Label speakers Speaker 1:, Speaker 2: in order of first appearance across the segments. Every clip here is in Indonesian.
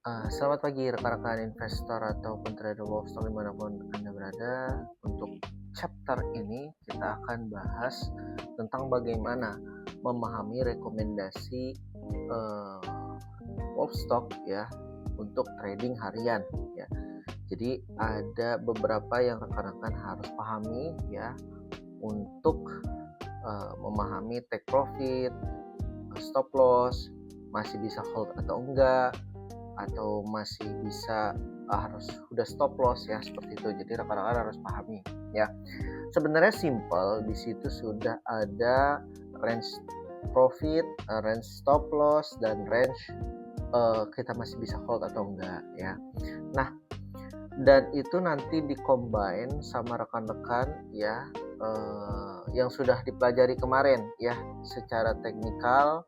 Speaker 1: Selamat pagi rekan-rekan investor ataupun trader Wall Street dimanapun Anda berada. Untuk chapter ini kita akan bahas tentang bagaimana memahami rekomendasi Wall Stock ya untuk trading harian ya. Jadi ada beberapa yang rekan-rekan harus pahami ya untuk memahami take profit, stop loss, masih bisa hold atau enggak, atau masih bisa harus udah stop loss ya, seperti itu. Jadi rekan-rekan harus pahami ya. Sebenarnya simple, di situ sudah ada range profit, range stop loss, dan range kita masih bisa hold atau enggak ya. Nah, dan itu nanti dikombine sama rekan-rekan ya yang sudah dipelajari kemarin ya secara teknikal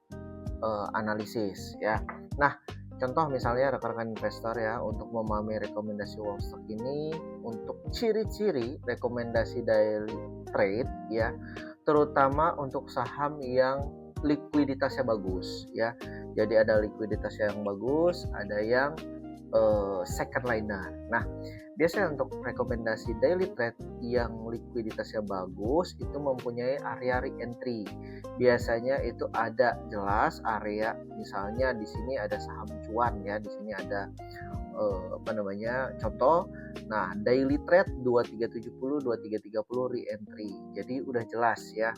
Speaker 1: analisis ya. Nah, contoh misalnya rekan-rekan investor ya, untuk memahami rekomendasi Wall Stock ini, untuk ciri-ciri rekomendasi daily trade ya, terutama untuk saham yang likuiditasnya bagus ya. Jadi ada likuiditas yang bagus, ada yang second liner. Nah, biasanya untuk rekomendasi daily trade yang likuiditasnya bagus itu mempunyai area re-entry. Biasanya itu ada jelas area, misalnya di sini ada saham cuan ya, di sini ada contoh. Nah, daily trade 2370, 2330 re-entry. Jadi udah jelas ya.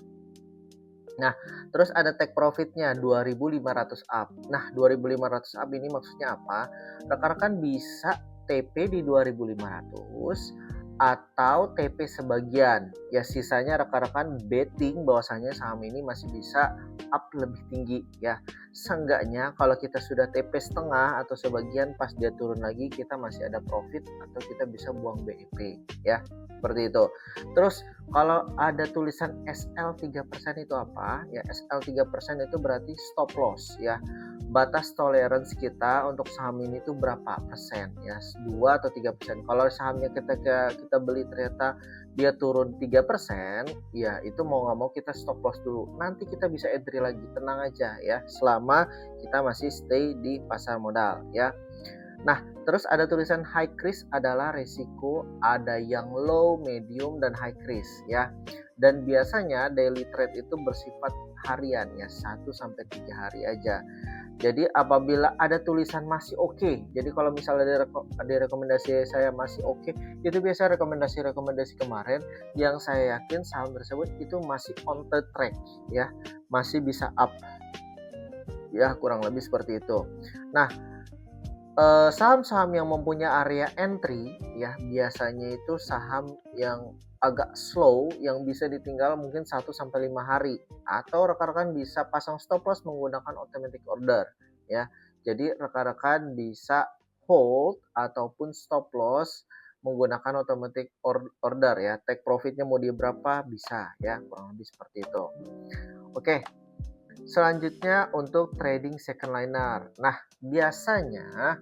Speaker 1: Nah, terus ada take profitnya 2500 up. Nah, 2500 up ini maksudnya apa? Rekan-rekan bisa TP di 2500 atau TP sebagian. Ya, sisanya rekan-rekan betting bahwasanya saham ini masih bisa up lebih tinggi ya. Seenggaknya kalau kita sudah TP setengah atau sebagian, pas dia turun lagi kita masih ada profit atau kita bisa buang BEP ya. Seperti itu. Terus kalau ada tulisan SL 3% itu apa? Ya, SL 3% itu berarti stop loss ya. Batas tolerance kita untuk saham ini tuh berapa persen ya? 2 atau 3%. Kalau sahamnya kita beli ternyata dia turun 3%, ya itu mau nggak mau kita stop loss dulu. Nanti kita bisa entry lagi, tenang aja ya. Selama kita masih stay di pasar modal ya. Nah, terus ada tulisan high risk adalah resiko ada yang low, medium, dan high risk ya. Dan biasanya daily trade itu bersifat harian ya, 1-3 hari aja. Jadi apabila ada tulisan masih oke, jadi kalau misalnya ada rekomendasi saya masih oke, itu biasa rekomendasi kemarin yang saya yakin saham tersebut itu masih on the track ya, masih bisa up ya, kurang lebih seperti itu. Nah, saham-saham yang mempunyai area entry ya, biasanya itu saham yang agak slow, yang bisa ditinggal mungkin 1-5 hari, atau rekan-rekan bisa pasang stop loss menggunakan automatic order ya. Jadi rekan-rekan bisa hold ataupun stop loss menggunakan automatic order ya. Take profitnya mau di berapa bisa ya, kurang lebih seperti itu. Oke. Selanjutnya untuk trading second liner. Nah, biasanya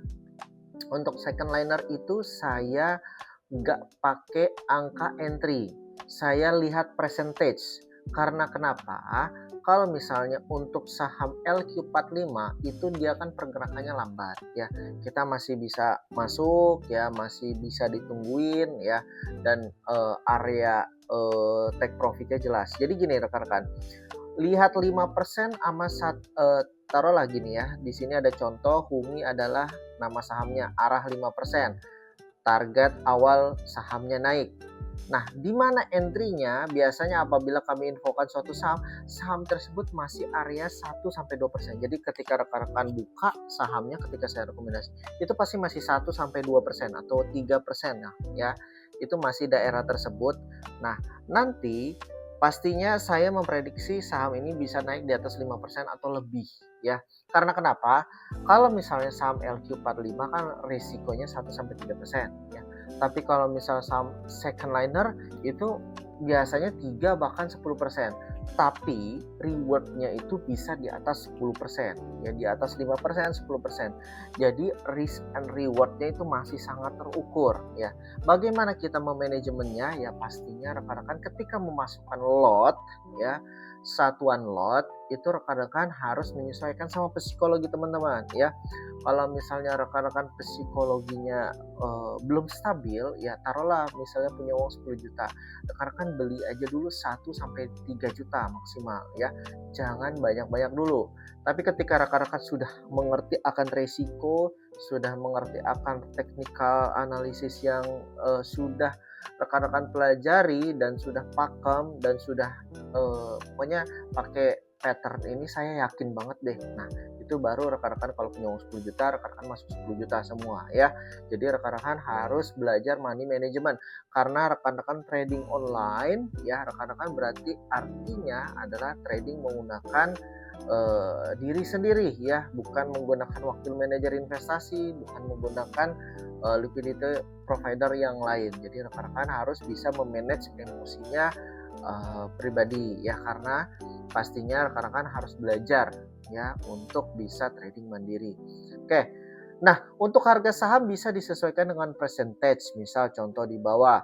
Speaker 1: untuk second liner itu saya nggak pakai angka entry, saya lihat percentage. Karena kenapa? Kalau misalnya untuk saham LQ45 itu dia kan pergerakannya lambat ya, kita masih bisa masuk ya, masih bisa ditungguin ya, dan area take profitnya jelas. Jadi gini rekan-rekan, lihat 5% sama taruhlah gini ya. Di sini ada contoh Humi adalah nama sahamnya, arah 5%. Target awal sahamnya naik. Nah, di mana entry-nya? Biasanya apabila kami infokan suatu saham tersebut masih area 1-2%. Jadi ketika rekan-rekan buka sahamnya ketika saya rekomendasi, itu pasti masih 1-2% atau 3% ya. Itu masih daerah tersebut. Nah, nanti pastinya saya memprediksi saham ini bisa naik di atas 5% atau lebih ya. Karena kenapa? Kalau misalnya saham LQ45 kan risikonya 1-3% ya. Tapi kalau misalnya saham second liner itu biasanya 3 bahkan 10%. Tapi rewardnya itu bisa di atas 10% ya, di atas 5%, 10%. Jadi risk and rewardnya itu masih sangat terukur ya. Bagaimana kita memanajemennya? Ya pastinya rekan-rekan ketika memasukkan lot ya, satuan lot itu rekan-rekan harus menyesuaikan sama psikologi teman-teman ya. Kalau misalnya rekan-rekan psikologinya belum stabil, ya taruhlah misalnya punya uang 10 juta, rekan-rekan beli aja dulu 1 sampai 3 juta maksimal ya. Jangan banyak-banyak dulu. Tapi ketika rekan-rekan sudah mengerti akan resiko, sudah mengerti akan technical analisis yang sudah rekan-rekan pelajari dan sudah pakem dan sudah pokoknya pakai pattern ini, saya yakin banget deh. Nah, itu baru rekan-rekan kalau punya uang 10 juta, rekan-rekan masuk 10 juta semua ya. Jadi rekan-rekan harus belajar money management. Karena rekan-rekan trading online ya, rekan-rekan berarti artinya adalah trading menggunakan diri sendiri ya, bukan menggunakan wakil manajer investasi, bukan menggunakan liquidity provider yang lain. Jadi rekan-rekan harus bisa memanage emosinya pribadi ya, karena pastinya rekan-rekan harus belajar ya untuk bisa trading mandiri. Oke. Nah, untuk harga saham bisa disesuaikan dengan percentage. Misal contoh di bawah.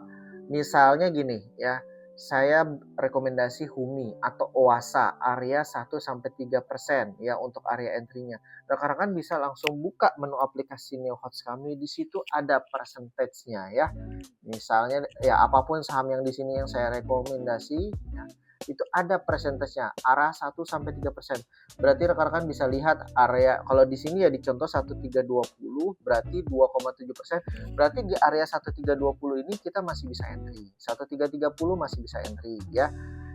Speaker 1: Misalnya gini ya. Saya rekomendasi HUMI atau OASA area 1-3% ya untuk area entry-nya. Rekan-rekan bisa langsung buka menu aplikasi NeoHots kami, di situ ada percentage-nya ya. Misalnya ya apapun saham yang di sini yang saya rekomendasi ya, itu ada persentasenya arah 1-3%. Berarti rekan-rekan bisa lihat area, kalau di sini ya di contoh 1320 berarti 2,7%. Berarti di area 1320 ini kita masih bisa entry. 1330 masih bisa entry ya.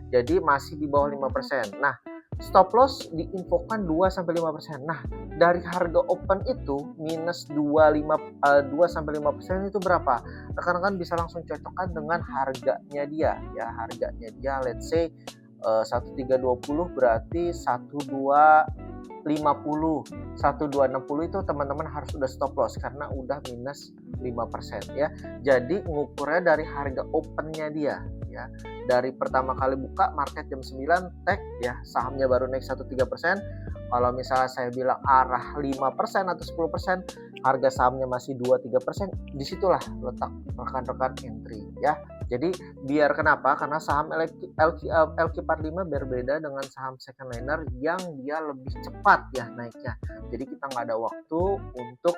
Speaker 1: Jadi masih di bawah 5%. Nah, stop loss diinfokan 2-5%. Nah, dari harga open itu minus 2-5% itu berapa? Rekan-rekan bisa langsung cocokkan dengan harganya dia ya, harganya dia let's say 1320 berarti 1250, 1260 itu teman-teman harus udah stop loss karena udah minus 5% ya. Jadi ngukurnya dari harga opennya dia ya. Dari pertama kali buka market jam 9 tag ya, sahamnya baru naik 1-3%. Kalau misalnya saya bilang arah 5% atau 10%, harga sahamnya masih 2-3%, disitulah letak rekan-rekan entry ya. Jadi biar kenapa? Karena saham LQ45 berbeda dengan saham second liner yang dia lebih cepat ya naiknya. Jadi kita nggak ada waktu untuk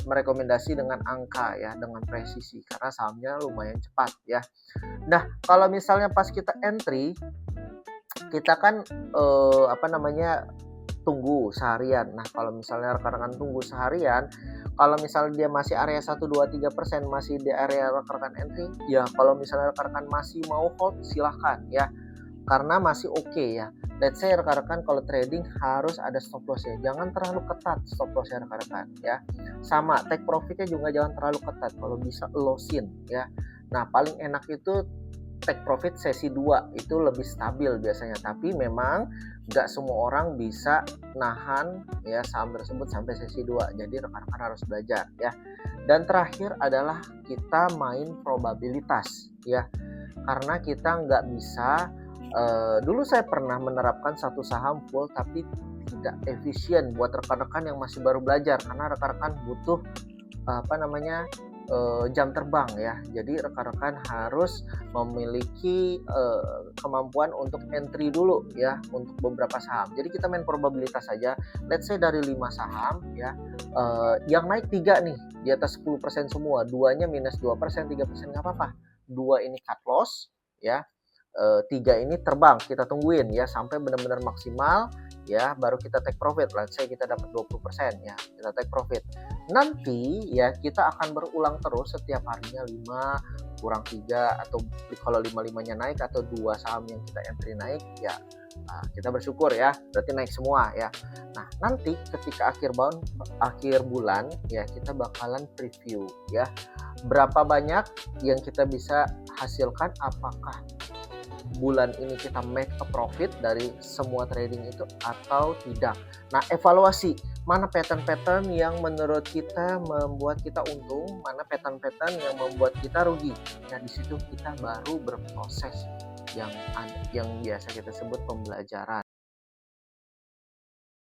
Speaker 1: merekomendasi dengan angka ya, dengan presisi karena sahamnya lumayan cepat ya. Nah, kalau misalnya pas kita entry, kita kan tunggu seharian. Nah, kalau misalnya rekan-rekan tunggu seharian, kalau misalnya dia masih area 1-2-3% masih di area rekan-rekan entry, ya kalau misalnya rekan-rekan masih mau hold silahkan ya, karena masih oke ya. Let's say rekan-rekan kalau trading harus ada stop loss ya, jangan terlalu ketat stop loss ya rekan-rekan ya. Sama take profitnya juga jangan terlalu ketat, kalau bisa lossin ya. Nah, paling enak itu take profit sesi 2 itu lebih stabil biasanya, tapi memang nggak semua orang bisa nahan ya saham tersebut sampai sesi 2, jadi rekan-rekan harus belajar ya. Dan terakhir adalah kita main probabilitas ya, karena kita nggak bisa dulu saya pernah menerapkan satu saham full tapi tidak efisien buat rekan-rekan yang masih baru belajar, karena rekan-rekan butuh jam terbang ya. Jadi rekan-rekan harus memiliki kemampuan untuk entry dulu ya untuk beberapa saham. Jadi kita main probabilitas saja. Let's say dari 5 saham ya, yang naik 3 nih di atas 10% semua, 2-nya minus 2%, 3% nggak apa-apa. 2 ini cut loss ya. 3 ini terbang, kita tungguin ya sampai benar-benar maksimal ya, baru kita take profit. Let's say kita dapat 20% ya, kita take profit. Nanti ya kita akan berulang terus setiap harinya 5 kurang 3, atau kalau 5-5-nya naik atau 2 saham yang kita entry naik ya, kita bersyukur ya, berarti naik semua ya. Nah, nanti ketika akhir bulan ya kita bakalan preview ya, berapa banyak yang kita bisa hasilkan, apakah bulan ini kita make a profit dari semua trading itu atau tidak. Nah, evaluasi mana pattern-pattern yang menurut kita membuat kita untung, mana pattern-pattern yang membuat kita rugi. Nah, di situ kita baru berproses yang biasa kita sebut pembelajaran.